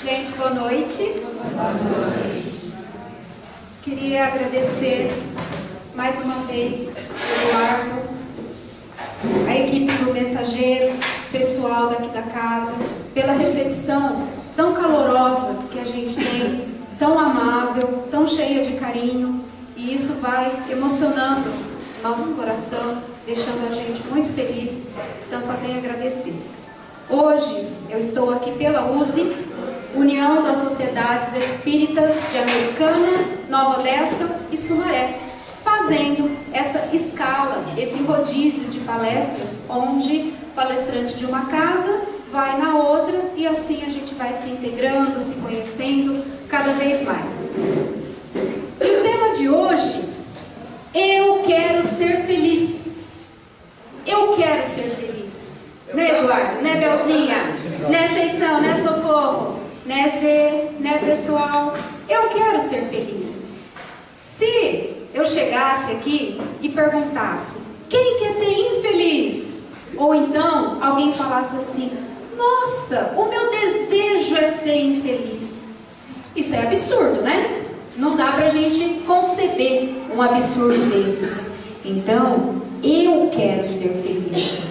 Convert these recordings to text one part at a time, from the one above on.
Gente, boa noite. Queria agradecer mais uma vez o Eduardo, a equipe do Mensageiros, o pessoal daqui da casa, pela recepção tão calorosa que a gente tem, tão amável, tão cheia de carinho, e isso vai emocionando nosso coração, deixando a gente muito feliz. Então só tenho a agradecer. Hoje eu estou aqui pela USE, União das Sociedades Espíritas de Americana, Nova Odessa e Sumaré, fazendo essa escala, esse rodízio de palestras, onde o palestrante de uma casa vai na outra e assim a gente vai se integrando, se conhecendo cada vez mais. O tema de hoje, eu quero ser feliz. Eu quero ser feliz. Né, Eduardo? Né, Belzinha? Né, Seição? Né, Socorro? Né, Zê? Né, pessoal? Eu quero ser feliz. Se eu chegasse aqui e perguntasse, quem quer ser infeliz? Ou então, alguém falasse assim, nossa, o meu desejo é ser infeliz. Isso é absurdo, né? Não dá pra gente conceber um absurdo desses. Então, eu quero ser feliz.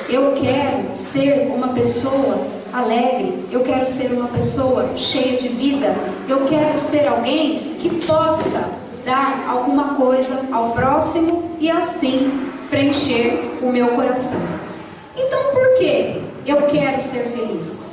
Eu quero ser uma pessoa alegre. Eu quero ser uma pessoa cheia de vida. Eu quero ser alguém que possa dar alguma coisa ao próximo e assim preencher o meu coração. Então, por que eu quero ser feliz?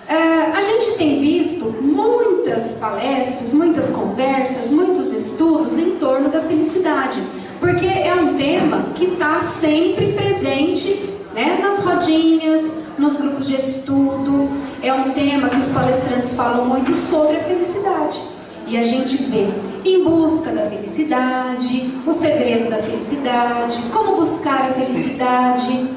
A gente tem visto muitas palestras, muitas conversas, muitos estudos em torno da felicidade, porque é um tema que está sempre presente, né, nas rodinhas, nos grupos de estudo. É um tema que os palestrantes falam muito sobre a felicidade. E a gente vê Em Busca da Felicidade, O Segredo da Felicidade, Como Buscar a Felicidade.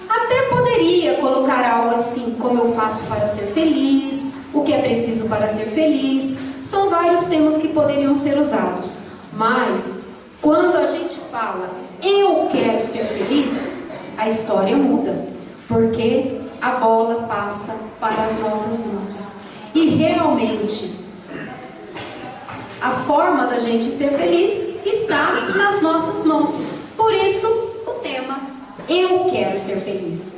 Até poderia colocar algo assim, como eu faço para ser feliz, o que é preciso para ser feliz. São vários temas que poderiam ser usados. Mas, quando a gente fala, eu quero ser feliz, a história muda. Porque a bola passa para as nossas mãos. E realmente, a forma da gente ser feliz está nas nossas mãos. Por isso, o tema, eu quero ser feliz.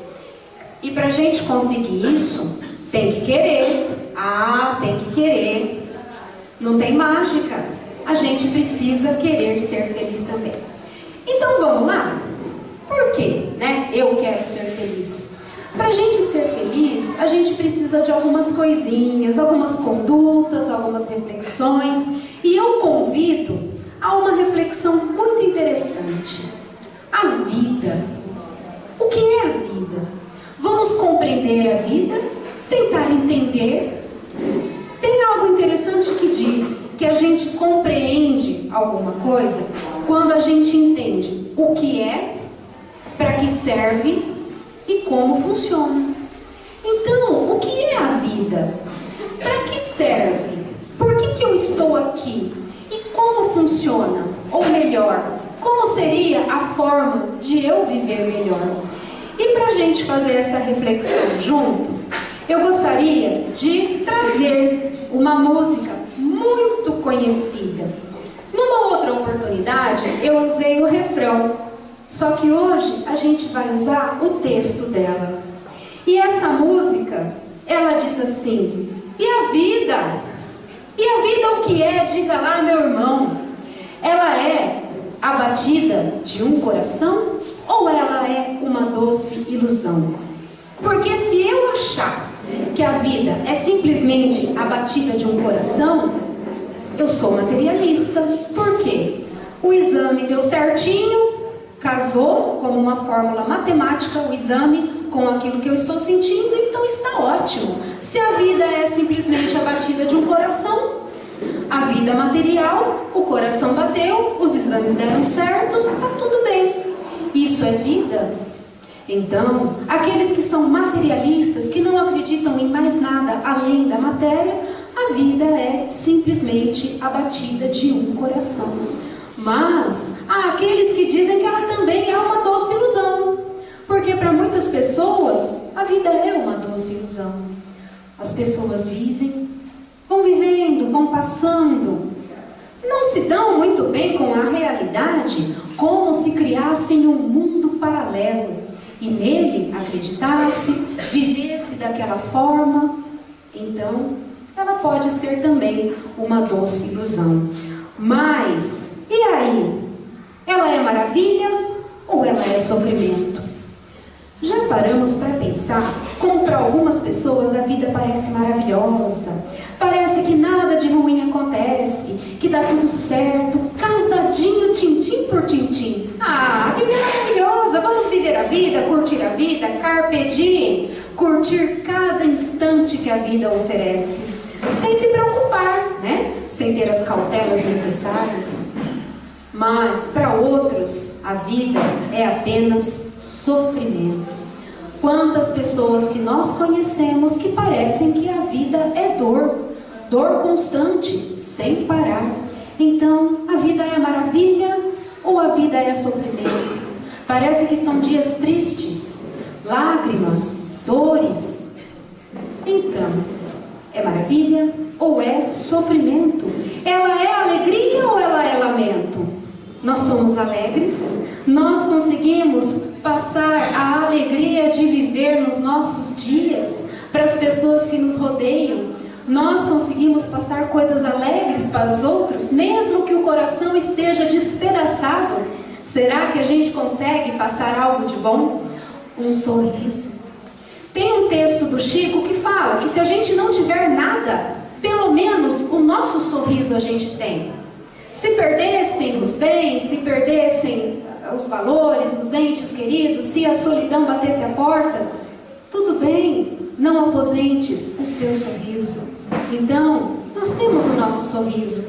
E para a gente conseguir isso, tem que querer. Tem que querer. Não tem mágica. A gente precisa querer ser feliz também. Então vamos lá? Por quê, né? Eu quero ser feliz. Para a gente ser feliz, a gente precisa de algumas coisinhas, algumas condutas, algumas reflexões. E eu convido a uma reflexão muito interessante. A vida. O que é a vida? Vamos compreender a vida? Tentar entender? Tem algo interessante que diz que a gente compreende alguma coisa quando a gente entende o que é, para que serve e como funciona. Então, o que é a vida? Para que serve? Por que eu estou aqui? E como funciona? Ou melhor, como seria a forma de eu viver melhor? E para a gente fazer essa reflexão junto, eu gostaria de trazer uma música muito conhecida. Numa outra oportunidade, eu usei o refrão, só que hoje a gente vai usar o texto dela. E essa música, ela diz assim, e a vida? E a vida o que é? Diga lá, meu irmão. Ela é a batida de um coração ou ela é uma doce ilusão? Porque se eu achar que a vida é simplesmente a batida de um coração, eu sou materialista. Por quê? O exame deu certinho, casou como uma fórmula matemática, o exame com aquilo que eu estou sentindo, então está ótimo. Se a vida é simplesmente a batida de um coração, a vida material, o coração bateu, os exames deram certos, está tudo bem. Isso é vida? Então, aqueles que são materialistas, que não acreditam em mais nada além da matéria, a vida é simplesmente a batida de um coração. Mas há aqueles que dizem que ela também é uma doce ilusão, porque para muitas pessoas a vida é uma doce ilusão. As pessoas vivem entrasse em um mundo paralelo e nele acreditasse, vivesse daquela forma, então ela pode ser também uma doce ilusão. Mas, e aí? Ela é maravilha ou ela é sofrimento? Já paramos para pensar como para algumas pessoas a vida parece maravilhosa, parece que nada de ruim acontece, que dá tudo certo, casadinho, tintim por tintim. Ah, a vida é maravilhosa, vamos viver a vida, curtir a vida, carpe diem, curtir cada instante que a vida oferece, sem se preocupar, né? Sem ter as cautelas necessárias. Mas para outros a vida é apenas sofrimento. Quantas pessoas que nós conhecemos que parecem que a vida é dor, dor constante, sem parar. Então, a vida é maravilha ou a vida é sofrimento? Parece que são dias tristes, lágrimas, dores. Então, é maravilha ou é sofrimento? Ela é alegria ou ela é lamento? Nós somos alegres, nós conseguimos passar a alegria de viver nos nossos dias para as pessoas que nos rodeiam. Nós conseguimos passar coisas alegres para os outros, mesmo que o coração esteja despedaçado. Será que a gente consegue passar algo de bom? Um sorriso. Tem um texto do Chico que fala que se a gente não tiver nada, pelo menos o nosso sorriso a gente tem. Se perdessem os bens, se perdessem os valores, os entes queridos, se a solidão batesse a porta, tudo bem, não aposentes o seu sorriso. Então, nós temos o nosso sorriso.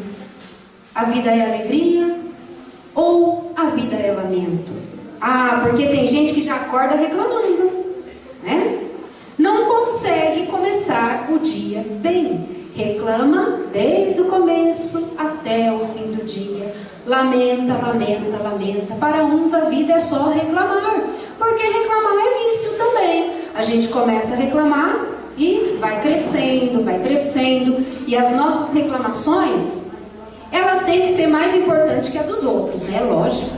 A vida é alegria ou a vida é lamento? Ah, porque tem gente que já acorda reclamando, né? Não consegue começar o dia bem. Reclama desde o começo até o fim do dia. Lamenta, lamenta, lamenta. Para uns a vida é só reclamar, porque reclamar é vício também. A gente começa a reclamar e vai crescendo, e as nossas reclamações, elas têm que ser mais importantes que a dos outros, né? Lógico.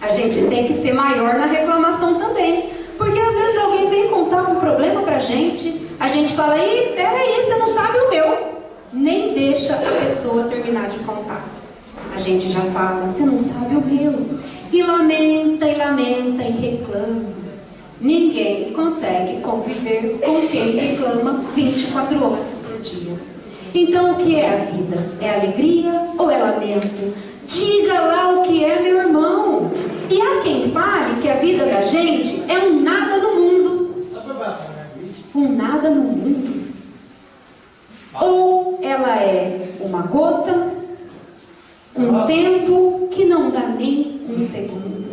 A gente tem que ser maior na reclamação também, porque às vezes alguém vem contar um problema pra gente, a gente fala, ih, peraí, você não sabe o meu. Nem deixa a pessoa terminar de contar. A gente já fala, você não sabe o meu. E lamenta, e reclama. Ninguém consegue conviver com quem reclama 24 horas por dia. Então o que é a vida? É alegria ou é lamento? Diga lá o que é, meu irmão. E há quem fale que a vida da gente é um nada no mundo. Um nada no mundo. Ou ela é uma gota, um tempo que não dá nem um segundo.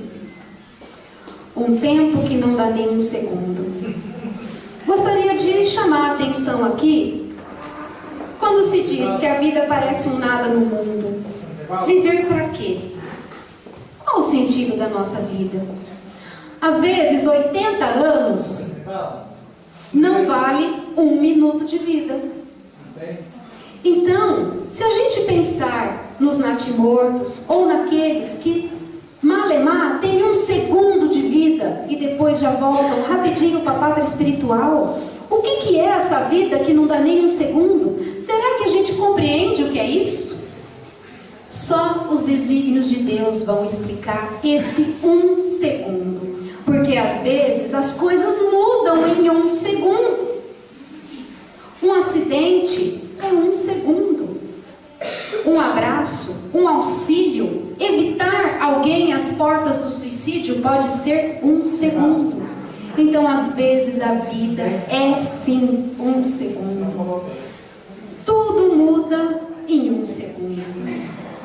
Um tempo que não dá nem um segundo. Gostaria de chamar a atenção aqui, quando se diz que a vida parece um nada no mundo. Viver para quê? Qual o sentido da nossa vida? Às vezes, 80 anos não vale 1 minuto de vida. Então, se a gente pensar nos natimortos ou naqueles que malemar tem 1 segundo de vida e depois já voltam rapidinho para a pátria espiritual, o que é essa vida que não dá nem 1 segundo? Será que a gente compreende o que é isso? Só os desígnios de Deus vão explicar esse 1 segundo, porque às vezes as coisas mudam em 1 segundo. Um acidente é 1 segundo. Um abraço, um auxílio, evitar alguém às portas do suicídio pode ser 1 segundo. Então, às vezes, a vida é sim 1 segundo. Tudo muda em 1 segundo.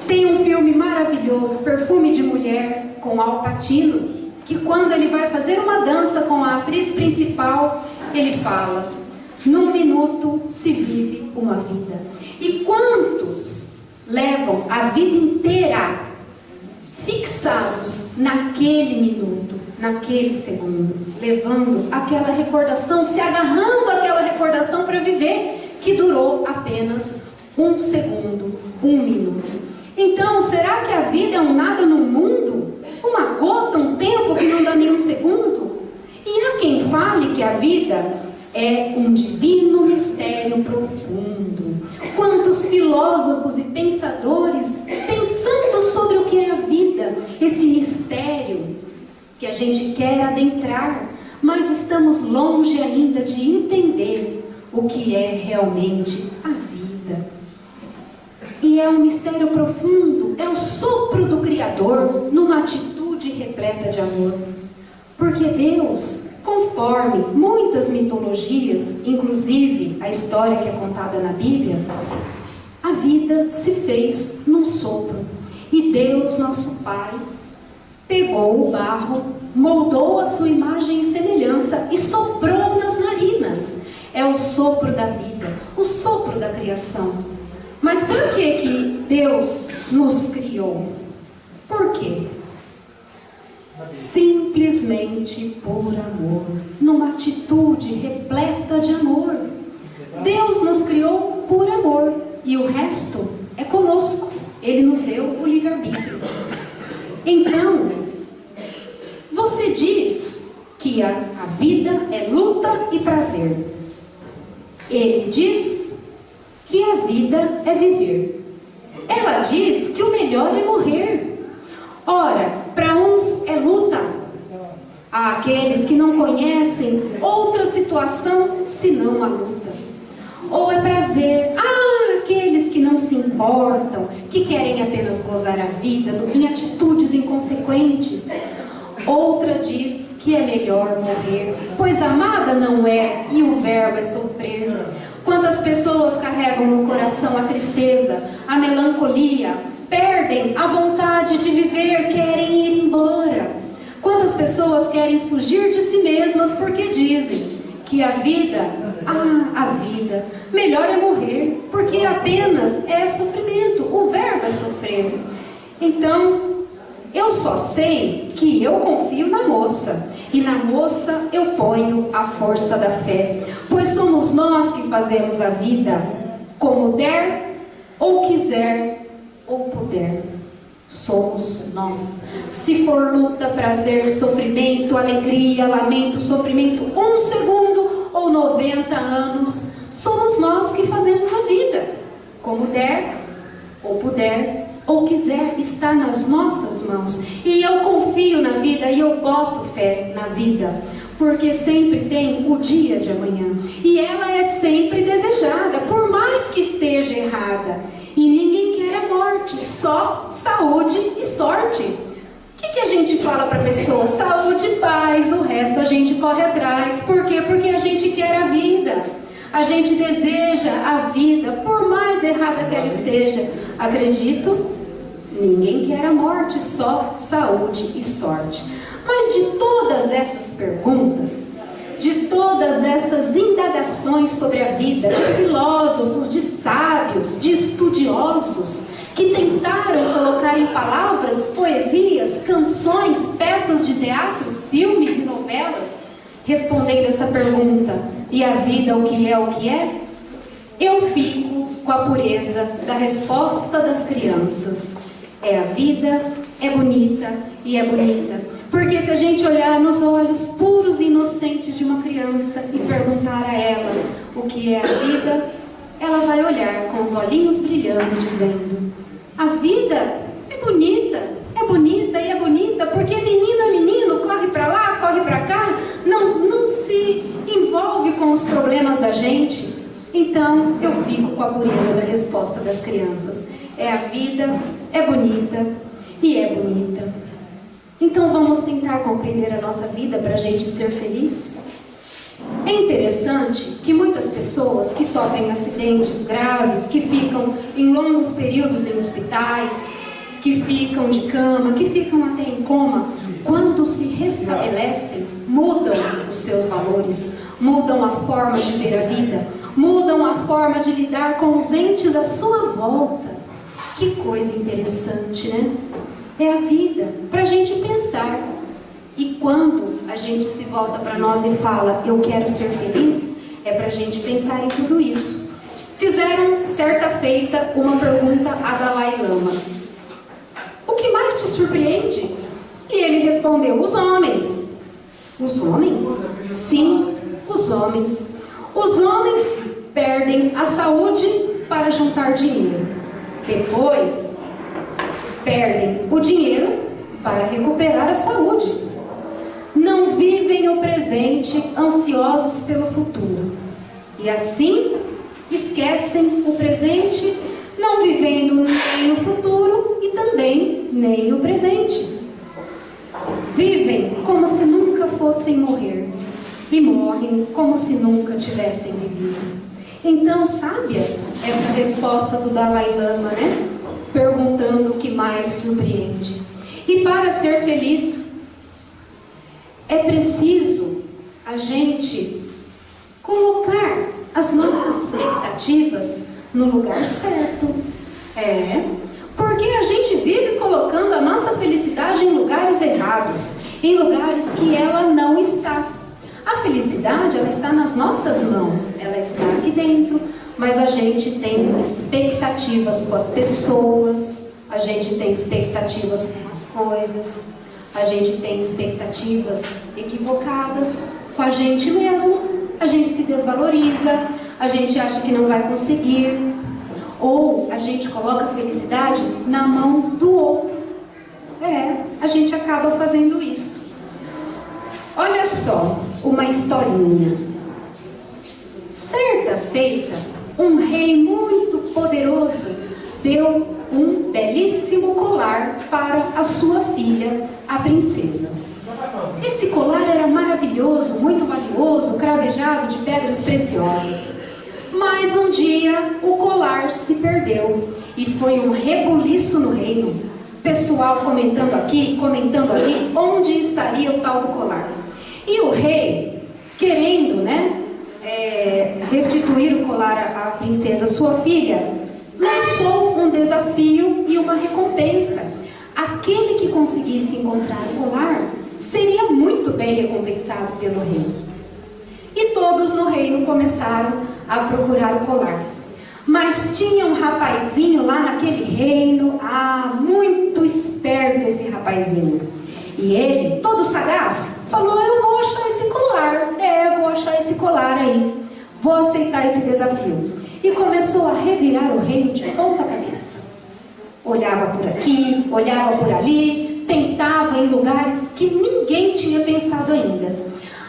Tem um filme maravilhoso, Perfume de Mulher, com Al Pacino, que quando ele vai fazer uma dança com a atriz principal, ele fala: num minuto se vive uma vida. E quantos levam a vida inteira fixados naquele minuto, naquele segundo, levando aquela recordação, se agarrando àquela recordação para viver, que durou apenas 1 segundo, 1 minuto. Então, será que a vida é um nada no mundo? uma gota, um tempo que não dá nem um segundo. E há quem fale que a vida é um divino mistério profundo. Quantos filósofos e pensadores pensando sobre o que é a vida, esse mistério que a gente quer adentrar, mas estamos longe ainda de entender o que é realmente a vida. E é um mistério profundo, é o sopro do Criador numa atitude repleta de amor. Porque Deus, conforme muitas mitologias, inclusive a história que é contada na Bíblia, a vida se fez num sopro. E Deus, nosso Pai, pegou o barro, moldou a sua imagem e semelhança e soprou nas narinas. É o sopro da vida, o sopro da criação. Mas por que Deus nos criou? Por quê? Simplesmente por amor, numa atitude repleta de amor. Deus nos criou por amor e o resto é conosco. Ele nos deu o livre-arbítrio. Então, você diz que a vida é luta e prazer. Ele diz que a vida é viver. Ela diz que o melhor é morrer. Ora, para uns é luta. Há aqueles que não conhecem outra situação senão a luta. Ou é prazer. Há aqueles que não se importam, que querem apenas gozar a vida em atitudes inconsequentes. Outra diz que é melhor morrer, pois amada não é e o verbo é sofrer. Quantas pessoas carregam no coração a tristeza, a melancolia, perdem a vontade de viver, querem ir embora. Quantas pessoas querem fugir de si mesmas porque dizem que a vida, melhor é morrer, porque apenas é sofrimento, o verbo é sofrer. Então, eu só sei que eu confio na moça, e na moça eu ponho a força da fé, pois somos nós que fazemos a vida, como der, ou quiser, ou puder. Somos nós. Se for luta, prazer, sofrimento, alegria, lamento, sofrimento, 1 segundo ou 90 anos, somos nós que fazemos a vida, como der, ou puder, ou quiser, está nas nossas mãos. E eu confio na vida e eu boto fé na vida, porque sempre tem o dia de amanhã, e ela é sempre desejada, por mais que esteja errada. E ninguém quer a morte, só saúde e sorte. O que a gente fala para a pessoa? Saúde e paz, o resto a gente corre atrás. Por quê? Porque a gente quer a vida. A gente deseja a vida, por mais errada que ela esteja. Acredito? Ninguém quer a morte, só saúde e sorte. Mas de todas essas perguntas, de todas essas indagações sobre a vida, de filósofos, de sábios, de estudiosos, que tentaram colocar em palavras, poesias, canções, peças de teatro, filmes e novelas, respondendo essa pergunta, e a vida o que é? Eu fico com a pureza da resposta das crianças. É a vida, é bonita e é bonita. Porque se a gente olhar nos olhos puros e inocentes de uma criança e perguntar a ela o que é a vida, ela vai olhar com os olhinhos brilhando, dizendo: a vida é bonita e é bonita, porque menino é menino, corre para lá, corre para cá, não se envolve com os problemas da gente. Então eu fico com a pureza da resposta das crianças. É a vida, é bonita e é bonita. Então vamos tentar compreender a nossa vida para a gente ser feliz? É interessante que muitas pessoas que sofrem acidentes graves, que ficam em longos períodos em hospitais, que ficam de cama, que ficam até em coma, quando se restabelecem, mudam os seus valores, mudam a forma de ver a vida, mudam a forma de lidar com os entes à sua volta. Que coisa interessante, né? É a vida, para a gente pensar. E quando a gente se volta para nós e fala, eu quero ser feliz, é para a gente pensar em tudo isso. Fizeram, certa feita, uma pergunta a Dalai Lama. O que mais te surpreende? E ele respondeu: os homens. Os homens? Sim, os homens. Os homens perdem a saúde para juntar dinheiro. Depois, perdem o dinheiro para recuperar a saúde. Não vivem o presente ansiosos pelo futuro. E assim, esquecem o presente, não vivendo nem o futuro e também nem o presente. Vivem como se nunca fossem morrer e morrem como se nunca tivessem vivido. Então, sábia essa resposta do Dalai Lama, né? Perguntando o que mais surpreende. E para ser feliz, é preciso a gente colocar as nossas expectativas no lugar certo. Porque a gente vive colocando a nossa felicidade em lugares errados, em lugares que ela não está. A felicidade, ela está nas nossas mãos, ela está aqui dentro, mas a gente tem expectativas com as pessoas, a gente tem expectativas com as coisas, a gente tem expectativas equivocadas com a gente mesmo, a gente se desvaloriza, a gente acha que não vai conseguir, ou a gente coloca a felicidade na mão do outro. A gente acaba fazendo isso. Olha só uma historinha. Certa feita, um rei muito poderoso deu um belíssimo colar para a sua filha, a princesa. Esse colar era maravilhoso, muito valioso, cravejado de pedras preciosas. Mas um dia o colar se perdeu e foi um rebuliço no reino. Pessoal comentando aqui, comentando ali, onde estaria o tal do colar. E o rei, querendo, restituir o colar à princesa, sua filha, lançou um desafio e uma recompensa. Aquele que conseguisse encontrar o colar seria muito bem recompensado pelo rei. E todos no reino começaram a procurar o colar. Mas tinha um rapazinho lá naquele reino, muito esperto esse rapazinho. E ele, todo sagaz, falou: eu vou achar esse colar, vou achar esse colar aí, vou aceitar esse desafio. E começou a revirar o reino de ponta cabeça. Olhava por aqui, olhava por ali, tentava em lugares que ninguém tinha pensado ainda.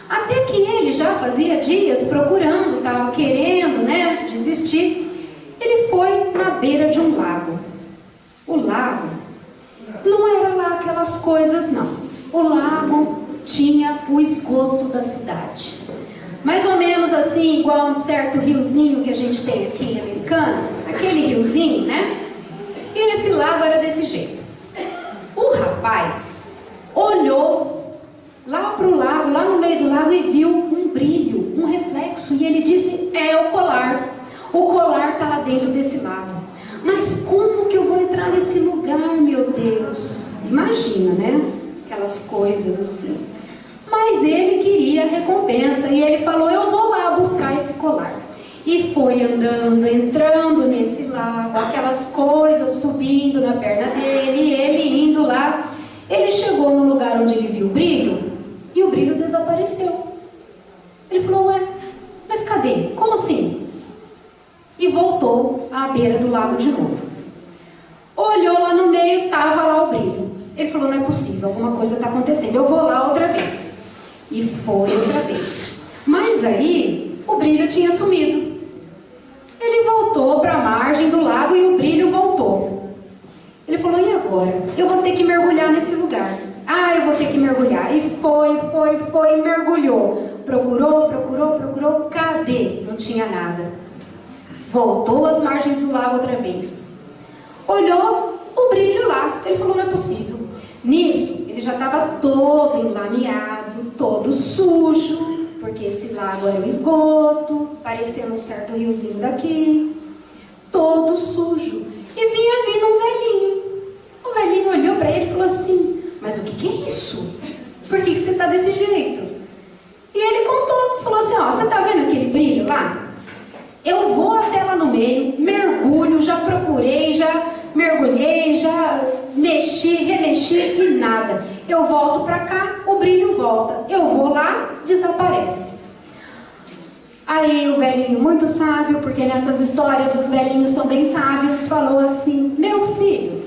Até que ele já fazia dias procurando, estava querendo, desistir. Ele foi na beira de um lago. O lago não era lá aquelas coisas, não. O lago tinha o esgoto da cidade. Mais ou menos assim, igual um certo riozinho que a gente tem aqui em Americana. Aquele riozinho, E esse lago era desse jeito. O rapaz olhou lá para o lago, lá no meio do lago, e viu um brilho, um reflexo. E ele disse: é o colar. O colar está lá dentro desse lago. Mas como que eu vou entrar nesse lugar, meu Deus? Imagina, Aquelas coisas assim. Mas ele queria recompensa e ele falou: eu vou lá buscar esse colar. E foi andando, entrando nesse lago, aquelas coisas subindo na perna dele, e ele indo lá. Ele chegou no lugar onde ele viu o brilho e o brilho desapareceu. Ele falou: ué, mas cadê? Como assim? E voltou à beira do lago de novo. Olhou lá no meio, estava lá o brilho. Ele falou: não é possível, alguma coisa está acontecendo, eu vou lá outra vez. E foi outra vez. Mas aí o brilho tinha sumido. Ele voltou para a margem do lago e o brilho voltou. Ele falou: e agora? Eu vou ter que mergulhar nesse lugar. Eu vou ter que mergulhar. E foi, mergulhou. Procurou, cadê? Não tinha nada. Voltou às margens do lago outra vez. Olhou o brilho lá. Ele falou: não é possível. Nisso, ele já estava todo enlameado, todo sujo, porque esse lago era um esgoto, parecendo um certo riozinho daqui, todo sujo. E vinha vindo um velhinho. O velhinho olhou para ele e falou assim: mas o que é isso? Por que você está desse jeito? E ele contou, falou assim: você está vendo aquele brilho lá? Eu vou até lá no meio, mergulho, já procurei, já mergulhei, já mexi, remexi e nada. Eu volto para cá, o brilho volta. Eu vou lá, desaparece. Aí o velhinho, muito sábio, porque nessas histórias os velhinhos são bem sábios, falou assim: meu filho,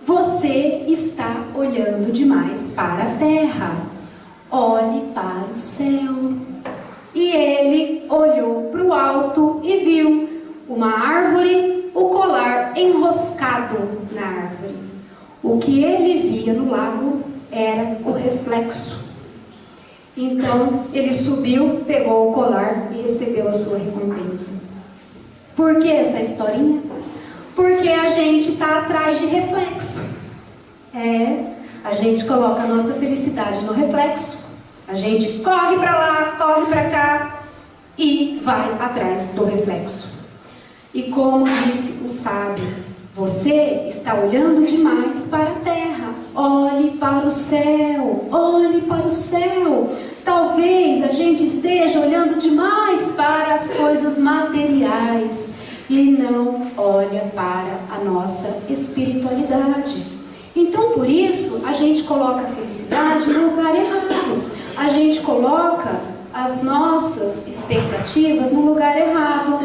você está olhando demais para a terra. Olhe para o céu. E ele olhou para o alto e viu uma árvore, o colar enroscado na árvore. O que ele via no lago era o reflexo. Então ele subiu, pegou o colar e recebeu a sua recompensa. Por que essa historinha? Porque a gente está atrás de reflexo. A gente coloca a nossa felicidade no reflexo. A gente corre para lá, corre para cá e vai atrás do reflexo. E como disse o sábio, você está olhando demais para a terra. Olhe para o céu, olhe para o céu. Talvez a gente esteja olhando demais para as coisas materiais e não olha para a nossa espiritualidade. Então, por isso, a gente coloca a felicidade no lugar errado. A gente coloca as nossas expectativas no lugar errado.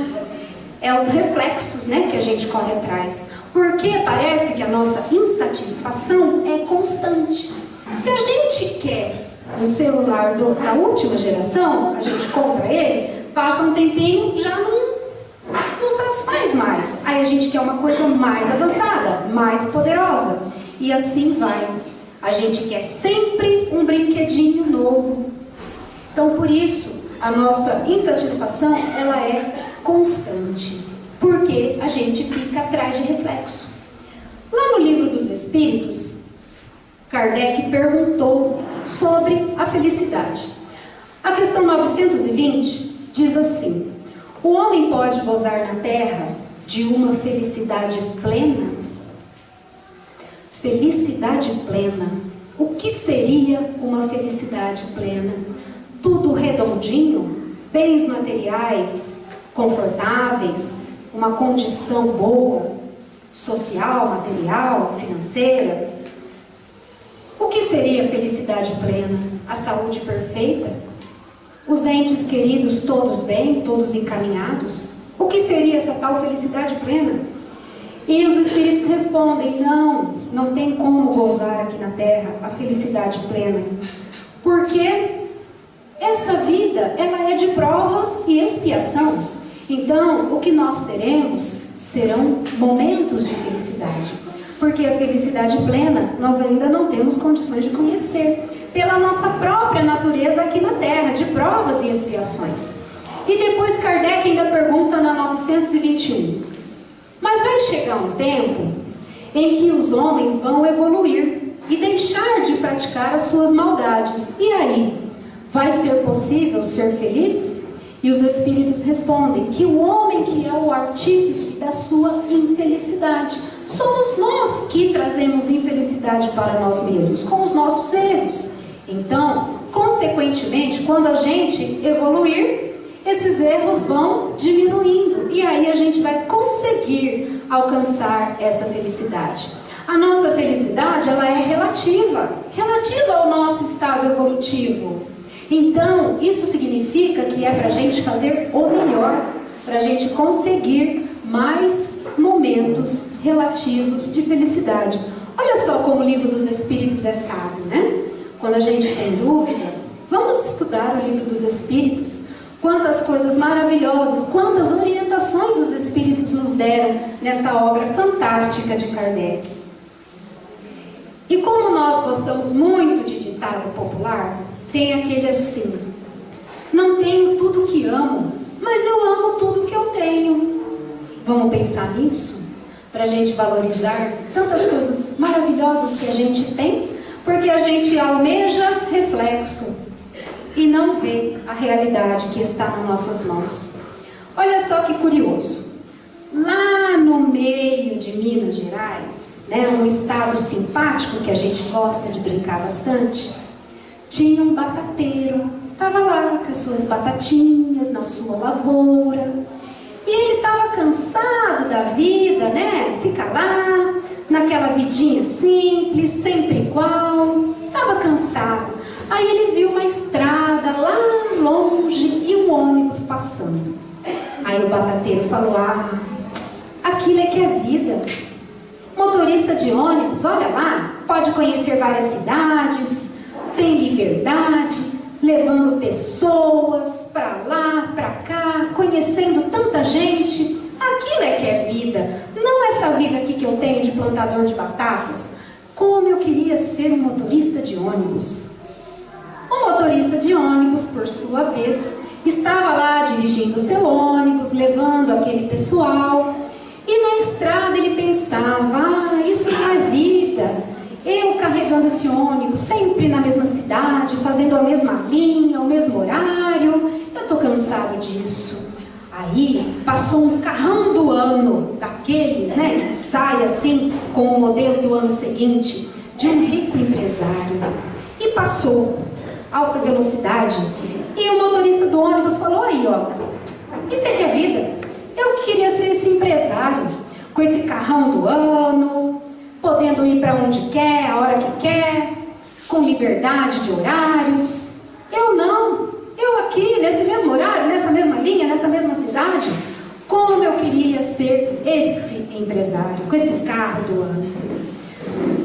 É os reflexos, né, que a gente corre atrás. Porque parece que a nossa insatisfação é constante. Se a gente quer um celular da última geração, a gente compra ele, passa um tempinho, já não satisfaz mais. Aí a gente quer uma coisa mais avançada, mais poderosa. E assim vai. A gente quer sempre um brinquedinho novo. Então, por isso, a nossa insatisfação, ela é constante. Porque a gente fica atrás de reflexo. Lá no Livro dos Espíritos, Kardec perguntou sobre a felicidade. A questão 920 diz assim: o homem pode gozar na terra de uma felicidade plena? Felicidade plena. O que seria uma felicidade plena? Tudo redondinho, bens materiais confortáveis, uma condição boa, social, material, financeira. O que seria felicidade plena? A saúde perfeita? Os entes queridos todos bem, todos encaminhados? O que seria essa tal felicidade plena? E os espíritos respondem: não tem como gozar aqui na terra a felicidade plena. Porque essa vida, ela é de prova e expiação. Então, o que nós teremos serão momentos de felicidade. Porque a felicidade plena nós ainda não temos condições de conhecer, pela nossa própria natureza aqui na Terra, de provas e expiações. E depois Kardec ainda pergunta na 921: mas vai chegar um tempo em que os homens vão evoluir e deixar de praticar as suas maldades. E aí, vai ser possível ser feliz? E os espíritos respondem que o homem que é o artífice da sua infelicidade somos nós que trazemos infelicidade para nós mesmos, com os nossos erros. Então, consequentemente, quando a gente evoluir, esses erros vão diminuindo e aí a gente vai conseguir alcançar essa felicidade. A nossa felicidade, ela é relativa ao nosso estado evolutivo. Então, isso significa que é para a gente fazer o melhor, para a gente conseguir mais momentos relativos de felicidade. Olha só como o Livro dos Espíritos é sábio, né? Quando a gente tem dúvida, vamos estudar o Livro dos Espíritos. Quantas coisas maravilhosas, quantas orientações os Espíritos nos deram nessa obra fantástica de Kardec. E como nós gostamos muito de ditado popular, tem aquele assim: não tenho tudo que amo, mas eu amo tudo que eu tenho. Vamos pensar nisso? Para a gente valorizar tantas coisas maravilhosas que a gente tem, porque a gente almeja reflexo e não vê a realidade que está nas nossas mãos. Olha só que curioso. Lá no meio de Minas Gerais, né, um estado simpático que a gente gosta de brincar bastante, tinha um batateiro. Estava lá com as suas batatinhas na sua lavoura. E ele estava cansado da vida, né? Fica lá, naquela vidinha simples, sempre igual, estava cansado. Aí ele viu uma estrada lá longe e um ônibus passando. Aí o batateiro falou: ah, aquilo é que é vida. Motorista de ônibus, olha lá, pode conhecer várias cidades, tem liberdade, levando pessoas para lá, para cá, conhecendo tanta gente. Aquilo é que é vida, não essa vida aqui que eu tenho de plantador de batatas. Como eu queria ser um motorista de ônibus. O motorista de ônibus, por sua vez, estava lá dirigindo seu ônibus, levando aquele pessoal. E na estrada ele pensava: ah, isso não é vida. Eu carregando esse ônibus, sempre na mesma cidade, fazendo a mesma linha, o mesmo horário. Eu estou cansado disso. Aí passou um carrão do ano, daqueles, né, que sai assim com o modelo do ano seguinte, de um rico empresário. E passou alta velocidade. E o motorista do ônibus falou: aí, ó, isso é que é vida. Eu queria ser esse empresário, com esse carrão do ano, podendo ir para onde quer, a hora que quer, com liberdade de horários. Eu não, eu aqui, nesse mesmo horário, nessa mesma linha, nessa mesma cidade. Como eu queria ser esse empresário, com esse carro do ano.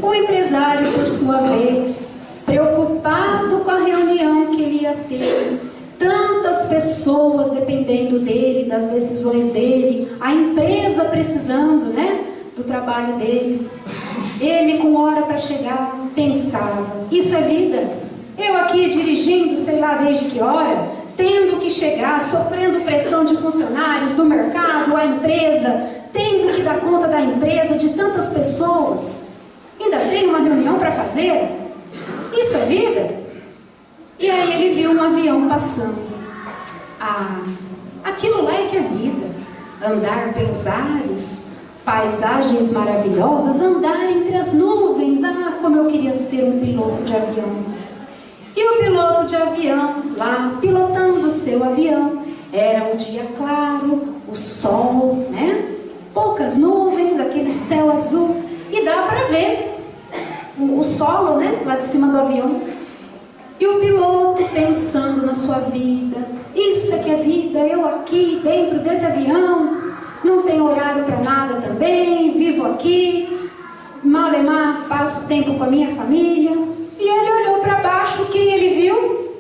O empresário, por sua vez, preocupado com a reunião que ele ia ter, tantas pessoas dependendo dele, das decisões dele, a empresa precisando, né, do trabalho dele. Ele, com hora para chegar, pensava: isso é vida? Eu aqui dirigindo, sei lá desde que hora, tendo que chegar, sofrendo pressão de funcionários, do mercado, a empresa, tendo que dar conta da empresa, de tantas pessoas. Ainda tem uma reunião para fazer? Isso é vida? E aí ele viu um avião passando. Ah, aquilo lá é que é vida. Andar pelos ares, paisagens maravilhosas, andar entre as nuvens. Ah, como eu queria ser um piloto de avião. E o piloto de avião, lá, pilotando o seu avião, era um dia claro, o sol, né? Poucas nuvens, aquele céu azul, e dá para ver o solo, né? Lá de cima do avião. E o piloto pensando na sua vida: isso é que é vida, eu aqui dentro desse avião, não tenho horário para nada também, vivo aqui, malemar, passo tempo com a minha família. E ele olhou para baixo, quem ele viu?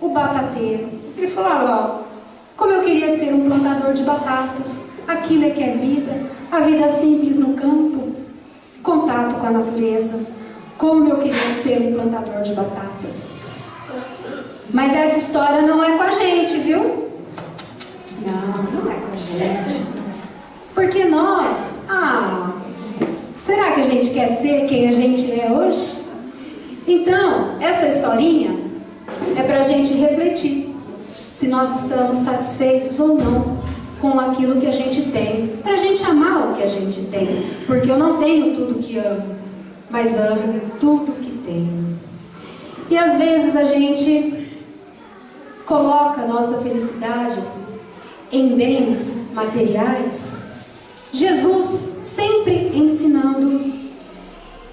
O batateiro. Ele falou: ó, como eu queria ser um plantador de batatas, aquilo é que é vida, a vida simples no campo, contato com a natureza. Como eu queria ser um plantador de batatas. Mas essa história não é com a gente, viu? Não é com a gente. Porque nós, será que a gente quer ser quem a gente é hoje? Então, essa historinha é para a gente refletir se nós estamos satisfeitos ou não com aquilo que a gente tem. Para a gente amar o que a gente tem. Porque eu não tenho tudo que amo, mas amo tudo que tenho. E às vezes a gente coloca a nossa felicidade em bens materiais. Jesus sempre ensinando.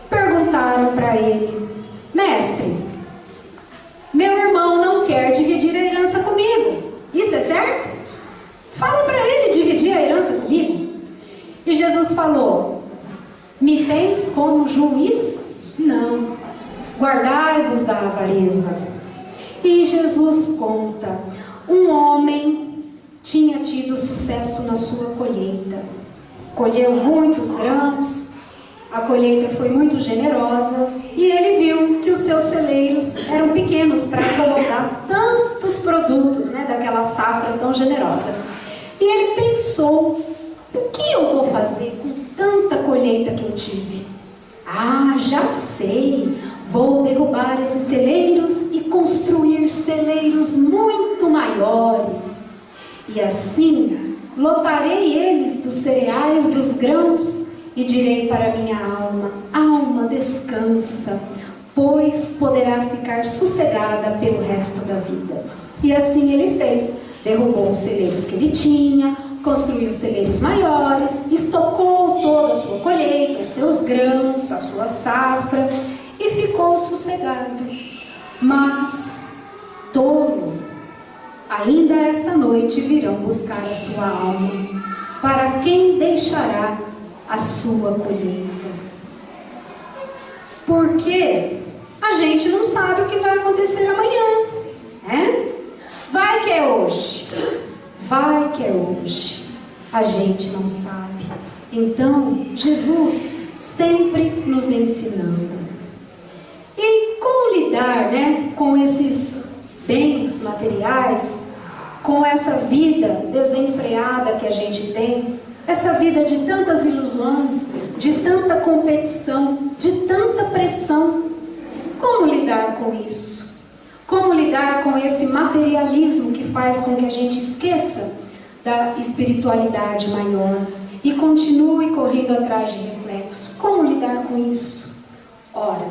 Perguntaram para ele: mestre, meu irmão não quer dividir a herança comigo, isso é certo? Fala para ele dividir a herança comigo. E Jesus falou: me tens como juiz? Não, guardai-vos da avareza. E Jesus conta: um homem tinha tido sucesso na sua colheita, colheu muitos grãos, a colheita foi muito generosa, e ele viu que os seus celeiros eram pequenos para acomodar tantos produtos, né, daquela safra tão generosa. E ele pensou: o que eu vou fazer com tanta colheita que eu tive? Ah, já sei! Vou derrubar esses celeiros e construir celeiros muito maiores. E assim, lotarei eles dos cereais, dos grãos, e direi para minha alma: alma, descansa, pois poderá ficar sossegada pelo resto da vida. E assim ele fez. Derrubou os celeiros que ele tinha, construiu celeiros maiores, estocou toda a sua colheita, os seus grãos, a sua safra, e ficou sossegado. Mas, tolo, ainda esta noite virão buscar a sua alma. Para quem deixará a sua colheita? Porque a gente não sabe o que vai acontecer amanhã, né? Vai que é hoje. Vai que é hoje. A gente não sabe. Então, Jesus sempre nos ensinando. E como lidar, né, com esses bens materiais, com essa vida desenfreada que a gente tem, essa vida de tantas ilusões, de tanta competição, de tanta pressão? Como lidar com isso? Como lidar com esse materialismo que faz com que a gente esqueça da espiritualidade maior e continue correndo atrás de reflexo? Como lidar com isso? Ora,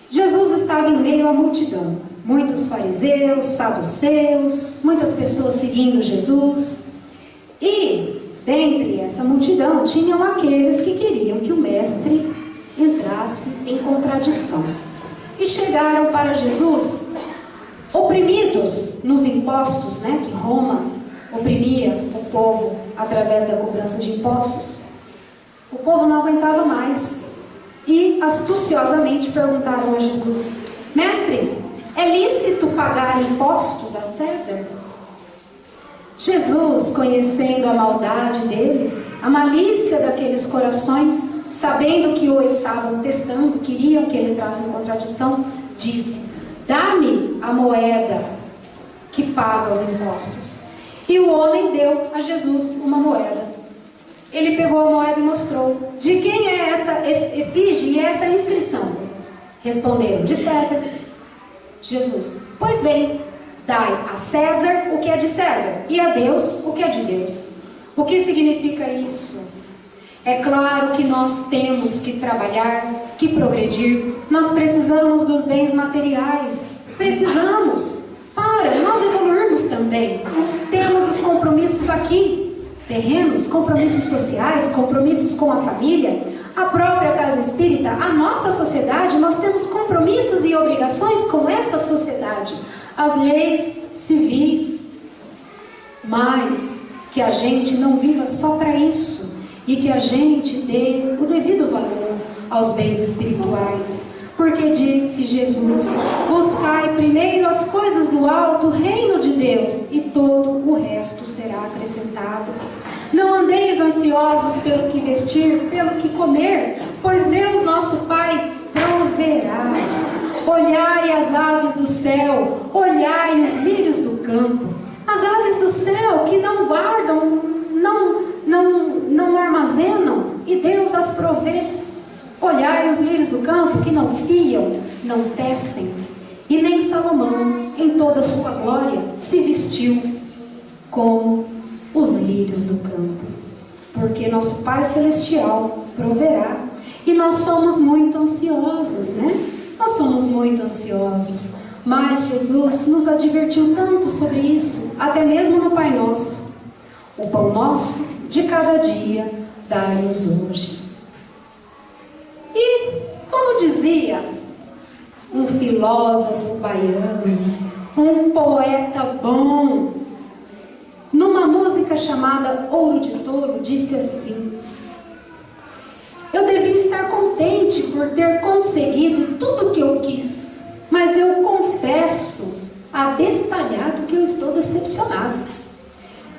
Jesus estava em meio à multidão. Muitos fariseus, saduceus, muitas pessoas seguindo Jesus. E, dentre essa multidão, tinham aqueles que queriam que o mestre entrasse em contradição. E chegaram para Jesus, oprimidos nos impostos, né, que Roma oprimia o povo através da cobrança de impostos. O povo não aguentava mais. E, astuciosamente, perguntaram a Jesus: Mestre, é lícito pagar impostos a César? Jesus, conhecendo a maldade deles, a malícia daqueles corações, sabendo que o estavam testando, queriam que ele entrasse em contradição, disse: Dá-me a moeda que paga os impostos. E o homem deu a Jesus uma moeda. Ele pegou a moeda e mostrou: De quem é essa efígie e essa inscrição? Responderam: De César. Jesus: Pois bem, dai a César o que é de César e a Deus o que é de Deus. O que significa isso? É claro que nós temos que trabalhar, que progredir. Nós precisamos dos bens materiais. Precisamos para nós evoluirmos também. Temos os compromissos aqui, terrenos, compromissos sociais, compromissos com a família, a própria casa espírita, a nossa sociedade. Nós temos compromissos e obrigações com essa sociedade, as leis civis. Mas que a gente não viva só para isso e que a gente dê o devido valor aos bens espirituais. Porque disse Jesus: buscai primeiro as coisas do alto, o reino de Deus, e todo o resto será acrescentado. Não andeis ansiosos pelo que vestir, pelo que comer, pois Deus nosso Pai proverá. Olhai as aves do céu, olhai os lírios do campo. As aves do céu que não guardam, não armazenam, e Deus as provê. Olhai os lírios do campo que não fiam, não tecem, e nem Salomão, em toda a sua glória, se vestiu como os lírios do campo. Porque nosso Pai Celestial proverá. E nós somos muito ansiosos, né? Nós somos muito ansiosos. Mas Jesus nos advertiu tanto sobre isso, até mesmo no Pai Nosso. O pão nosso de cada dia dai-nos hoje. E, como dizia um filósofo baiano, um poeta bom, numa música chamada Ouro de Tolo, disse assim: eu devia estar contente por ter conseguido tudo o que eu quis, mas eu confesso, abestalhado, que eu estou decepcionado.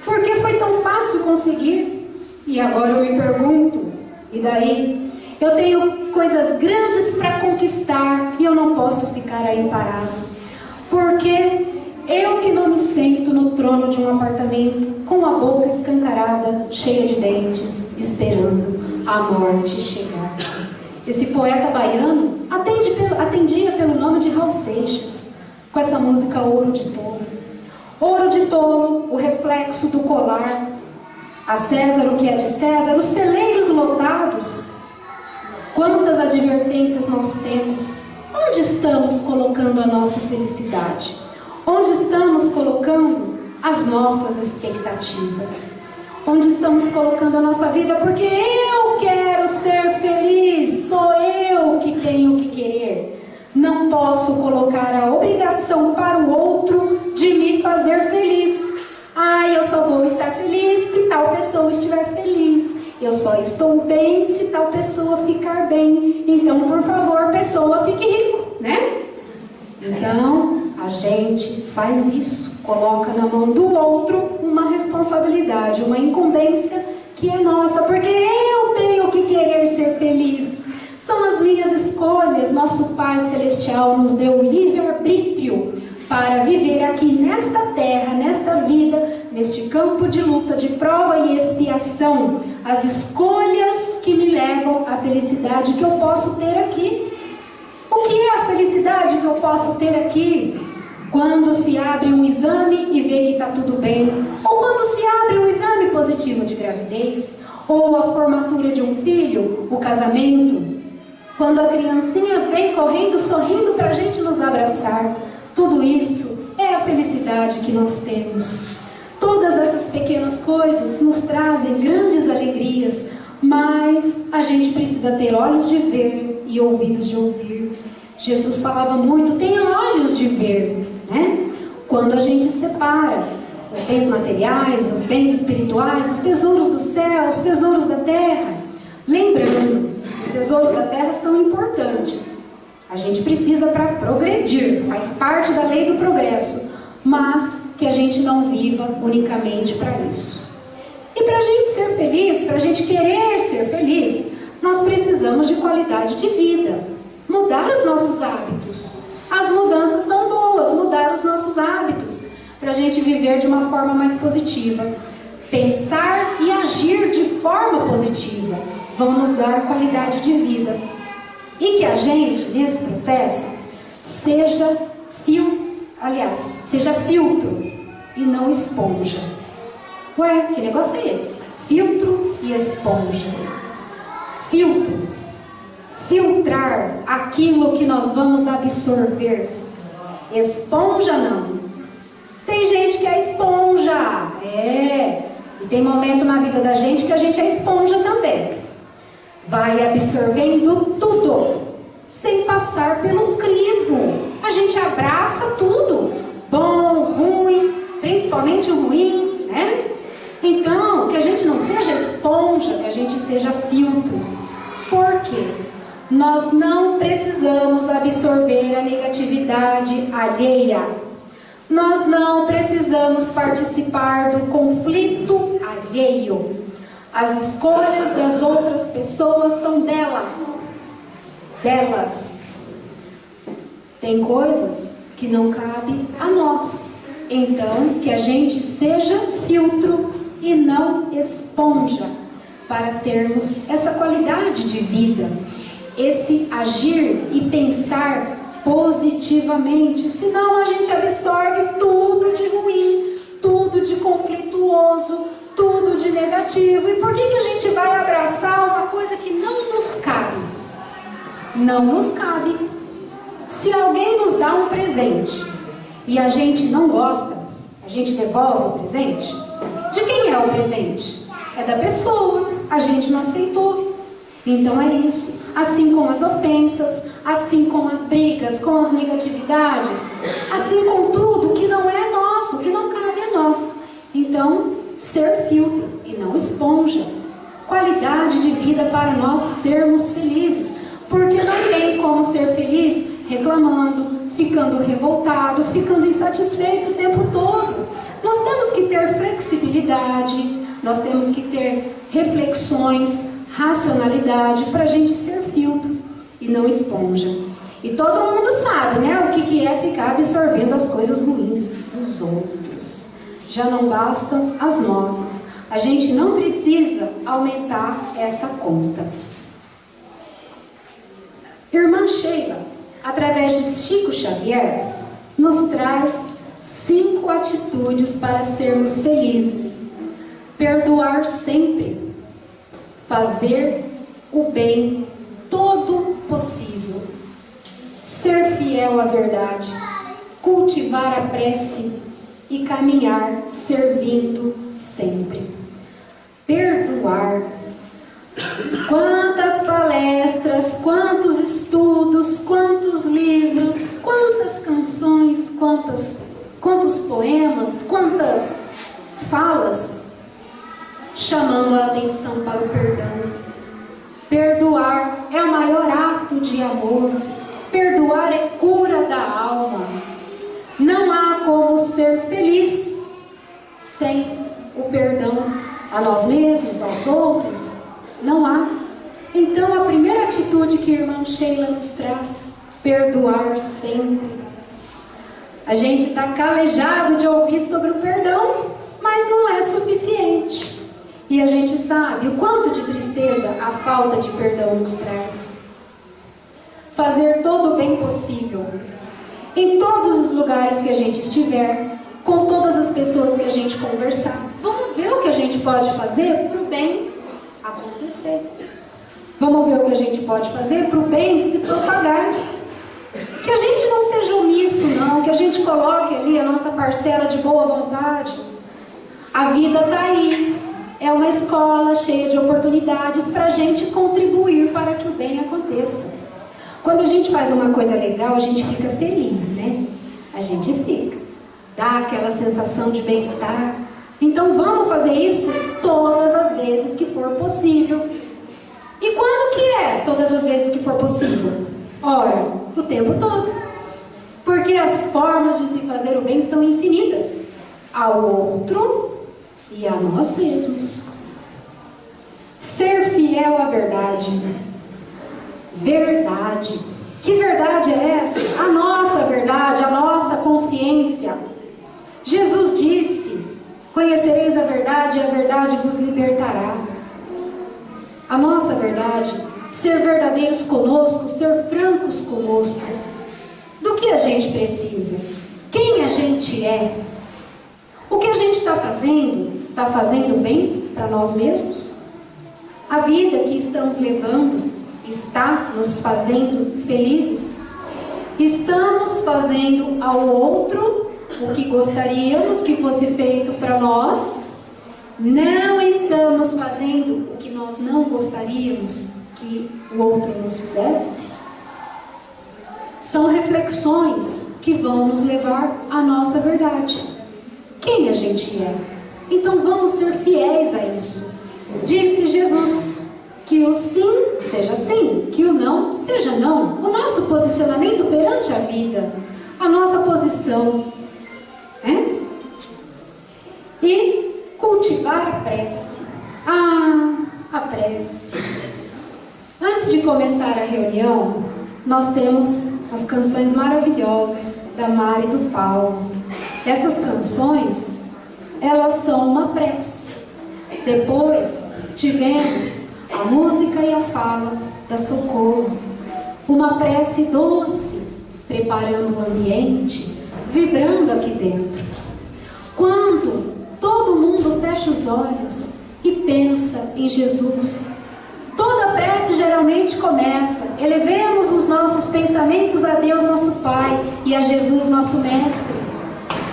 Porque foi tão fácil conseguir, e agora eu me pergunto, e daí? Eu tenho coisas grandes para conquistar e eu não posso ficar aí parado. Porque eu que não me sento no trono de um apartamento com a boca escancarada, cheia de dentes, esperando a morte chegar. Esse poeta baiano atendia pelo nome de Raul Seixas, com essa música Ouro de Tolo. Ouro de tolo, o reflexo do colar. A César o que é de César, os celeiros lotados. Quantas advertências nós temos? Onde estamos colocando a nossa felicidade? Onde estamos colocando as nossas expectativas. Onde estamos colocando a nossa vida, porque eu quero ser feliz, sou eu que tenho que querer. Não posso colocar a obrigação para o outro de me fazer feliz. Eu só vou estar feliz se tal pessoa estiver feliz. Eu só estou bem se tal pessoa ficar bem. Então, por favor, pessoa, fique rico, né? Então, a gente faz isso, coloca na mão do outro uma responsabilidade, uma incumbência que é nossa, porque eu tenho que querer ser feliz. São as minhas escolhas. Nosso Pai Celestial nos deu o livre-arbítrio para viver aqui nesta terra, nesta vida, neste campo de luta, de prova e expiação, as escolhas que me levam à felicidade que eu posso ter aqui. O que é a felicidade que eu posso ter aqui? Quando se abre um exame e vê que está tudo bem, ou quando se abre um exame positivo de gravidez, ou a formatura de um filho, o casamento, quando a criancinha vem correndo, sorrindo para a gente nos abraçar. Tudo isso é a felicidade que nós temos. Todas essas pequenas coisas nos trazem grandes alegrias, mas a gente precisa ter olhos de ver e ouvidos de ouvir. Jesus falava muito, tenha olhos de ver, né? Quando a gente separa os bens materiais, os bens espirituais, os tesouros do céu, os tesouros da terra. Lembrando, os tesouros da terra são importantes. A gente precisa para progredir, faz parte da lei do progresso, mas que a gente não viva unicamente para isso. E para a gente ser feliz, para a gente querer ser feliz, nós precisamos de qualidade de vida, mudar os nossos hábitos. As mudanças são boas, mudar os nossos hábitos, para a gente viver de uma forma mais positiva. Pensar e agir de forma positiva vão nos dar qualidade de vida. E que a gente, nesse processo, seja filtro e não esponja. Ué, que negócio é esse? Filtro e esponja. Filtro. Filtrar aquilo que nós vamos absorver. Esponja não. Tem gente que é esponja. E tem momento na vida da gente que a gente é esponja também. Vai absorvendo tudo, sem passar pelo crivo. A gente abraça tudo, bom, ruim, principalmente o ruim, né? Então, que a gente não seja esponja, que a gente seja filtro. Por quê? Nós não precisamos absorver a negatividade alheia. Nós não precisamos participar do conflito alheio. As escolhas das outras pessoas são delas. Tem coisas que não cabem a nós. Então, que a gente seja filtro e não esponja, para termos essa qualidade de vida, esse agir e pensar positivamente. Senão a gente absorve tudo de ruim, tudo de conflituoso, tudo de negativo. E por que a gente vai abraçar uma coisa que não nos cabe? Não nos cabe. Se alguém nos dá um presente e a gente não gosta, a gente devolve o presente? De quem é o presente? É da pessoa. A gente não aceitou. Então é isso. Assim como as ofensas, assim como as brigas, com as negatividades, assim com tudo que não é nosso, que não cabe a nós. Então, ser filtro e não esponja. Qualidade de vida para nós sermos felizes. Porque não tem como ser feliz reclamando, ficando revoltado, ficando insatisfeito o tempo todo. Nós temos que ter flexibilidade, nós temos que ter reflexões, racionalidade para a gente ser filtro e não esponja. E todo mundo sabe, né, o que é ficar absorvendo as coisas ruins dos outros. Já não bastam as nossas. A gente não precisa aumentar essa conta. Irmã Sheila, através de Chico Xavier, nos traz 5 atitudes para sermos felizes. Perdoar sempre. Fazer o bem todo possível. Ser fiel à verdade. Cultivar a prece. e caminhar servindo sempre. Perdoar. Quantas palestras, quantos estudos, quantos livros, quantas canções, quantos poemas, quantas falas chamando a atenção para o perdão. Perdoar é o maior ato de amor. Perdoar é cura da alma. Não há como ser feliz sem o perdão a nós mesmos, aos outros. Não há. Então a primeira atitude que a irmã Sheila nos traz: perdoar sempre. A gente está calejado de ouvir sobre o perdão, mas não é suficiente. E a gente sabe o quanto de tristeza a falta de perdão nos traz. Fazer todo o bem possível, em todos os lugares que a gente estiver, com todas as pessoas que a gente conversar. Vamos ver o que a gente pode fazer para o bem acontecer. Vamos ver o que a gente pode fazer para o bem se propagar. Que a gente não seja omisso, não. Que a gente coloque ali a nossa parcela de boa vontade. A vida está aí. É uma escola cheia de oportunidades para a gente contribuir para que o bem aconteça. Quando a gente faz uma coisa legal, a gente fica feliz, né? A gente fica. Dá aquela sensação de bem-estar. Então vamos fazer isso todas as vezes que for possível. E quando que é todas as vezes que for possível? Ora, o tempo todo. Porque as formas de se fazer o bem são infinitas. Ao outro e a nós mesmos. Ser fiel à verdade. Verdade. Que verdade é essa? A nossa verdade, a nossa consciência. Jesus disse: conhecereis a verdade e a verdade vos libertará. A nossa verdade, ser verdadeiros conosco, ser francos conosco. Do que a gente precisa? Quem a gente é? O que a gente está fazendo bem para nós mesmos? A vida que estamos levando está nos fazendo felizes? Estamos fazendo ao outro o que gostaríamos que fosse feito para nós? Não estamos fazendo o que nós não gostaríamos que o outro nos fizesse? São reflexões que vão nos levar à nossa verdade. Quem a gente é? Então vamos ser fiéis a isso. Disse Jesus: que o sim seja sim, que o não seja não. O nosso posicionamento perante a vida, a nossa posição, né? E cultivar a prece. A prece. Antes de começar a reunião, nós temos as canções maravilhosas da Mari e do Paulo. Essas canções, elas são uma prece. Depois tivemos a música e a fala da Socorro, uma prece doce, preparando o ambiente, vibrando aqui dentro. Quando todo mundo fecha os olhos e pensa em Jesus, toda prece geralmente começa: elevemos os nossos pensamentos a Deus nosso Pai e a Jesus nosso Mestre.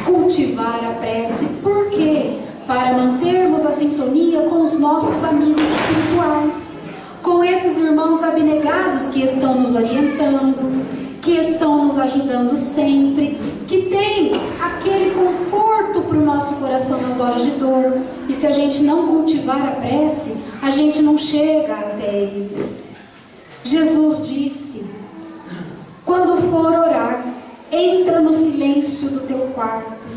Cultivar a prece, por quê? Para mantermos a sintonia com os nossos amigos espirituais, com esses irmãos abnegados que estão nos orientando, que estão nos ajudando sempre, que tem aquele conforto para o nosso coração nas horas de dor. E se a gente não cultivar a prece, a gente não chega até eles. Jesus disse: quando for orar, entra no silêncio do teu quarto.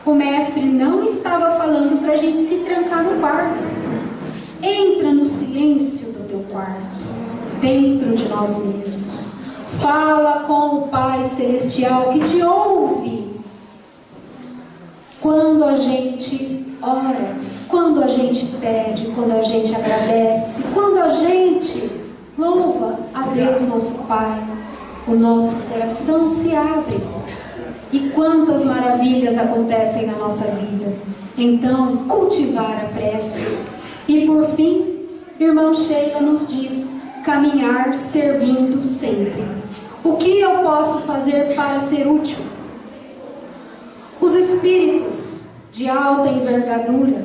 O mestre não estava falando para a gente se trancar no quarto. Entra no silêncio do teu quarto, dentro de nós mesmos. Fala com o Pai Celestial que te ouve. Quando a gente ora, quando a gente pede, quando a gente agradece, quando a gente louva a Deus nosso Pai, o nosso coração se abre. E quantas maravilhas acontecem na nossa vida. Então, cultivar a prece. E por fim, irmã Sheila nos diz: caminhar servindo sempre. O que eu posso fazer para ser útil? Os espíritos de alta envergadura,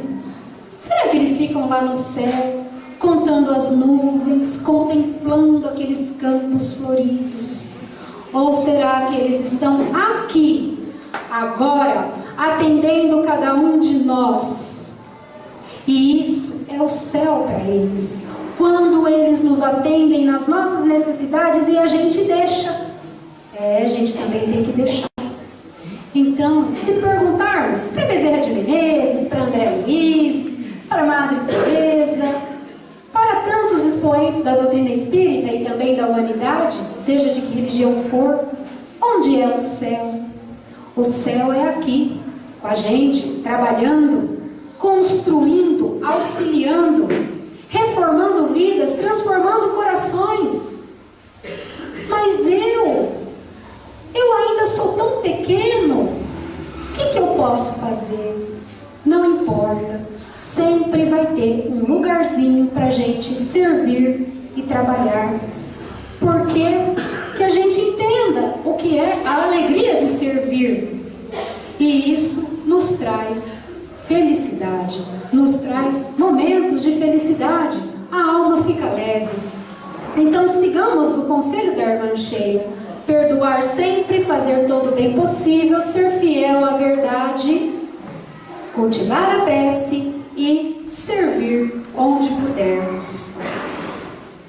será que eles ficam lá no céu, contando as nuvens, contemplando aqueles campos floridos? Ou será que eles estão aqui, agora, atendendo cada um de nós? E isso é o céu para eles. Quando eles nos atendem nas nossas necessidades e a gente deixa. A gente também tem que deixar. Então, se perguntarmos para Bezerra de Menezes, para André Luiz, para Madre Teresa, para tantos expoentes da doutrina espírita e também da humanidade, seja de que religião for, onde é o céu? O céu é aqui, com a gente, trabalhando, construindo, auxiliando, reformando vidas, transformando corações. Mas eu ainda sou tão pequeno, o que eu posso fazer? Não importa, sempre vai ter um lugarzinho para a gente servir e trabalhar, porque que a gente entenda o que é a alegria de servir, e isso nos traz felicidade, nos traz momentos de felicidade, a alma fica leve. Então sigamos o conselho da irmã Sheila: perdoar sempre, fazer todo o bem possível, ser fiel à verdade, cultivar a prece e servir onde pudermos.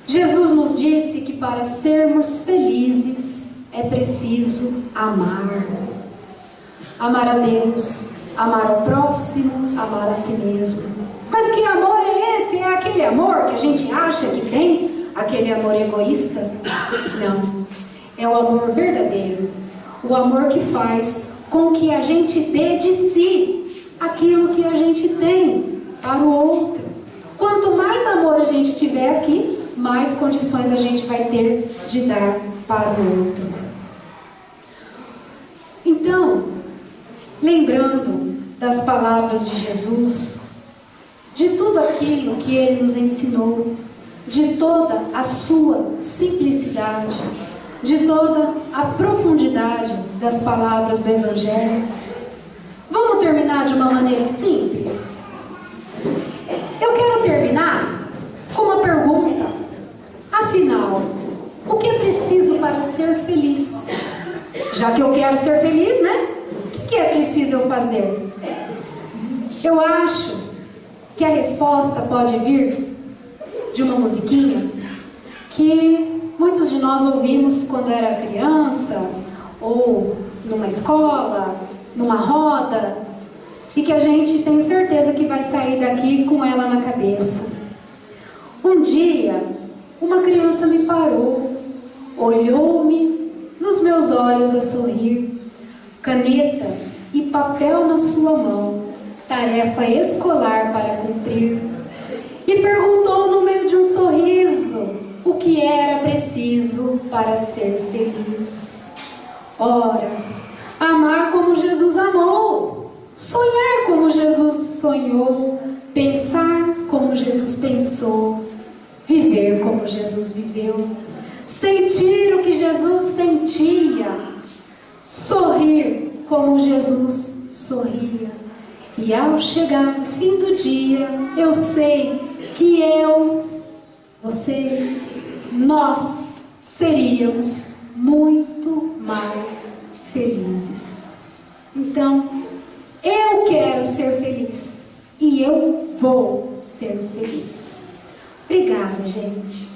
Jesus nos disse que para sermos felizes é preciso amar. Amar a Deus, amar ao próximo, amar a si mesmo. Mas que amor é esse? É aquele amor que a gente acha que tem? Aquele amor egoísta? Não. É o amor verdadeiro. O amor que faz com que a gente dê de si aquilo que a gente tem para o outro. Quanto mais amor a gente tiver aqui, mais condições a gente vai ter de dar para o outro. Então, lembrando das palavras de Jesus, de tudo aquilo que Ele nos ensinou, de toda a sua simplicidade, de toda a profundidade das palavras do Evangelho, vamos terminar de uma maneira simples? Eu quero terminar com uma pergunta. Afinal, o que é preciso para ser feliz? Já que eu quero ser feliz, né? O que é preciso eu fazer? Eu acho que a resposta pode vir de uma musiquinha que muitos de nós ouvimos quando era criança, ou numa escola, numa roda, e que a gente tem certeza que vai sair daqui com ela na cabeça. Um dia, uma criança me parou, olhou-me nos meus olhos a sorrir, caneta e papel na sua mão, tarefa escolar para cumprir, e perguntou no meio de um sorriso o que era preciso para ser feliz. Ora, amar como Jesus amou, sonhar como Jesus sonhou, pensar como Jesus pensou, viver como Jesus viveu, sentir o que Jesus sentia, sorrir como Jesus sorria. E ao chegar no fim do dia, eu sei que vocês, nós seríamos muito mais felizes. Então, eu quero ser feliz e eu vou ser feliz. Obrigada, gente.